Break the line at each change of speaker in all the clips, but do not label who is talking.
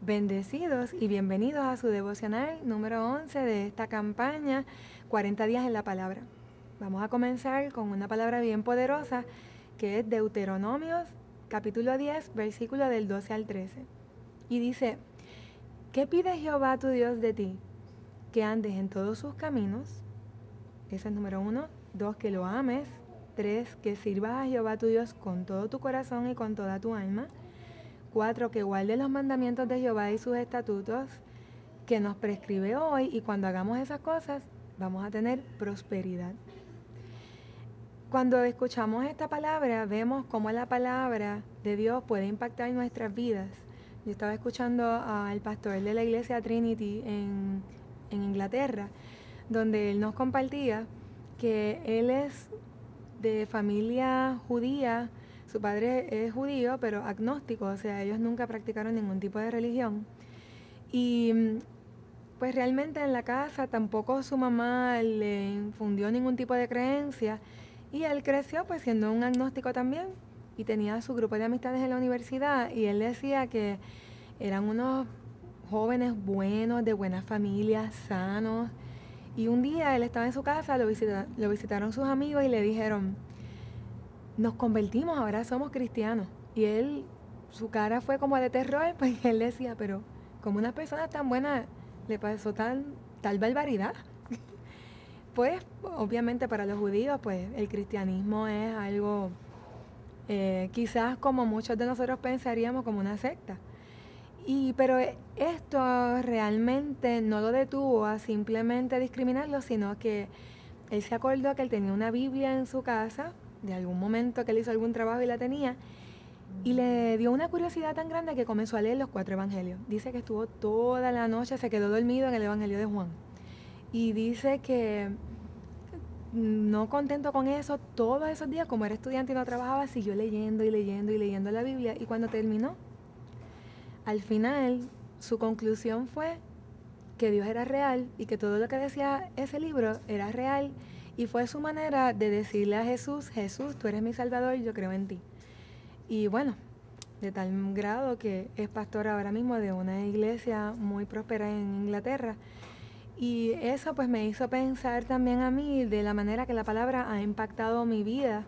Bendecidos y bienvenidos a su devocional número 11 de esta campaña, 40 días en la palabra. Vamos a comenzar con una palabra bien poderosa que es Deuteronomios capítulo 10, versículo del 12 al 13. Y dice, ¿qué pide Jehová tu Dios de ti? Que andes en todos sus caminos. Ese es número 1. 2, que lo ames. 3, que sirvas a Jehová tu Dios con todo tu corazón y con toda tu alma. 4, que guardes los mandamientos de Jehová y sus estatutos que nos prescribe hoy, y cuando hagamos esas cosas vamos a tener prosperidad. Cuando escuchamos esta palabra, vemos cómo la palabra de Dios puede impactar nuestras vidas. Yo estaba escuchando al pastor de la iglesia Trinity en Inglaterra, donde él nos compartía que él es de familia judía. Su padre es judío, pero agnóstico, o sea, ellos nunca practicaron ningún tipo de religión. Y pues realmente en la casa tampoco su mamá le infundió ningún tipo de creencia, y él creció pues siendo un agnóstico también, y tenía su grupo de amistades en la universidad, y él decía que eran unos jóvenes buenos, de buenas familias, sanos. Y un día él estaba en su casa, lo visitaron sus amigos y le dijeron, nos convertimos, ahora somos cristianos. Y él, su cara fue como de terror, pues él decía, pero como una persona tan buena le pasó tal barbaridad. Pues obviamente para los judíos, pues el cristianismo es algo, quizás como muchos de nosotros pensaríamos, como una secta. Pero esto realmente no lo detuvo a simplemente discriminarlo, sino que él se acordó que él tenía una Biblia en su casa, de algún momento que él hizo algún trabajo y la tenía, y le dio una curiosidad tan grande que comenzó a leer los 4 evangelios. Dice que estuvo toda la noche, se quedó dormido en el evangelio de Juan. Y dice que no contento con eso, todos esos días, como era estudiante y no trabajaba, siguió leyendo y leyendo y leyendo la Biblia. Y cuando terminó, al final, su conclusión fue que Dios era real y que todo lo que decía ese libro era real, y fue su manera de decirle a Jesús, Jesús, tú eres mi Salvador, yo creo en ti. Y bueno, de tal grado que es pastor ahora mismo de una iglesia muy próspera en Inglaterra. Y eso pues me hizo pensar también a mí de la manera que la palabra ha impactado mi vida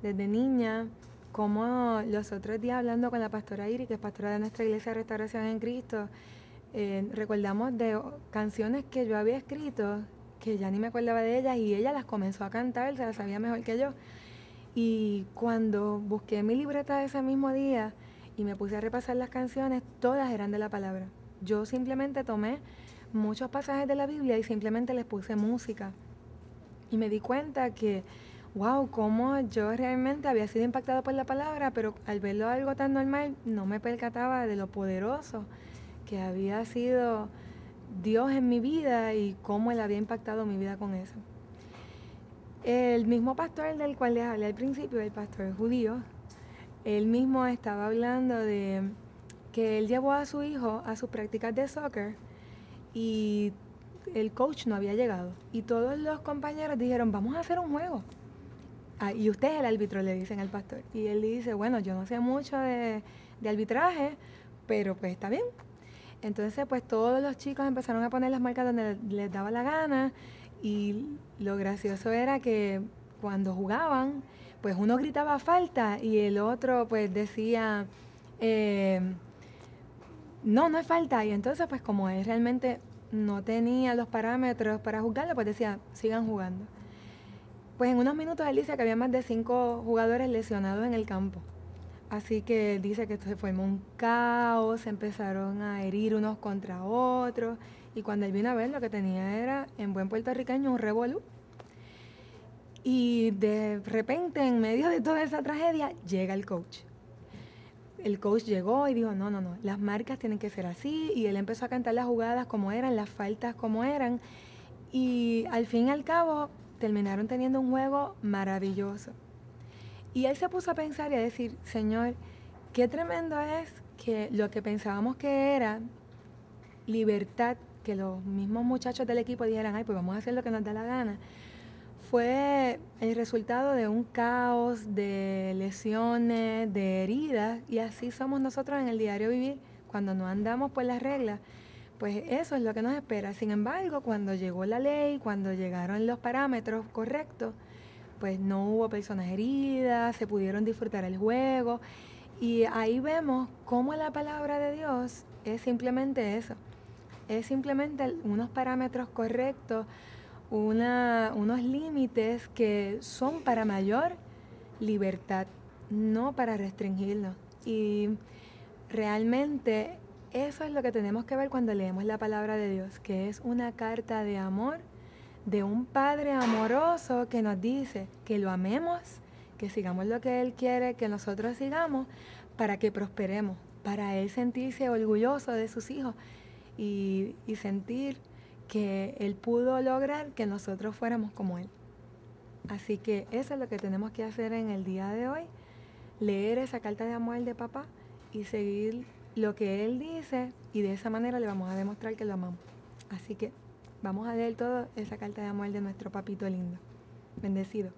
desde niña, como los otros días hablando con la pastora Iri, que es pastora de nuestra iglesia Restauración en Cristo, recordamos de canciones que yo había escrito, que ya ni me acordaba de ellas, y ella las comenzó a cantar, se las sabía mejor que yo. Y cuando busqué mi libreta ese mismo día y me puse a repasar las canciones, todas eran de la palabra. Yo simplemente tomé muchos pasajes de la Biblia y simplemente les puse música. Y me di cuenta que, wow, cómo yo realmente había sido impactada por la palabra, pero al verlo algo tan normal, no me percataba de lo poderoso que había sido Dios en mi vida y cómo Él había impactado mi vida con eso. El mismo pastor del cual les hablé al principio, el pastor judío, él mismo estaba hablando de que él llevó a su hijo a sus prácticas de soccer y el coach no había llegado. Y todos los compañeros dijeron, vamos a hacer un juego. Y usted es el árbitro, le dicen al pastor. Y él dice, bueno, yo no sé mucho de arbitraje, pero pues está bien. Entonces, pues todos los chicos empezaron a poner las marcas donde les daba la gana, y lo gracioso era que cuando jugaban, pues uno gritaba falta y el otro pues decía, no, no es falta. Y entonces, pues como él realmente no tenía los parámetros para juzgarlo, pues decía, sigan jugando. Pues en unos minutos él dice que había más de 5 jugadores lesionados en el campo. Así que dice que esto se formó un caos, se empezaron a herir unos contra otros, y cuando él vino a ver, lo que tenía era, en buen puertorriqueño, un revolú. Y de repente, en medio de toda esa tragedia, llega el coach. El coach llegó y dijo, no, las marcas tienen que ser así, y él empezó a cantar las jugadas como eran, las faltas como eran, y al fin y al cabo terminaron teniendo un juego maravilloso. Y él se puso a pensar y a decir, Señor, qué tremendo es que lo que pensábamos que era libertad, que los mismos muchachos del equipo dijeran, ay, pues vamos a hacer lo que nos da la gana, fue el resultado de un caos, de lesiones, de heridas, y así somos nosotros en el diario vivir cuando no andamos por las reglas, pues eso es lo que nos espera. Sin embargo, cuando llegó la ley, cuando llegaron los parámetros correctos, pues no hubo personas heridas, se pudieron disfrutar el juego. Y ahí vemos cómo la palabra de Dios es simplemente eso. Es simplemente unos parámetros correctos, unos límites que son para mayor libertad, no para restringirnos. Y realmente eso es lo que tenemos que ver cuando leemos la palabra de Dios, que es una carta de amor de un Padre amoroso que nos dice que lo amemos, que sigamos lo que Él quiere que nosotros sigamos, para que prosperemos, para Él sentirse orgulloso de sus hijos y sentir que Él pudo lograr que nosotros fuéramos como Él. Así que eso es lo que tenemos que hacer en el día de hoy, leer esa carta de amor de papá y seguir lo que Él dice, y de esa manera le vamos a demostrar que lo amamos. Así que vamos a leer toda esa carta de amor de nuestro papito lindo. Bendecido.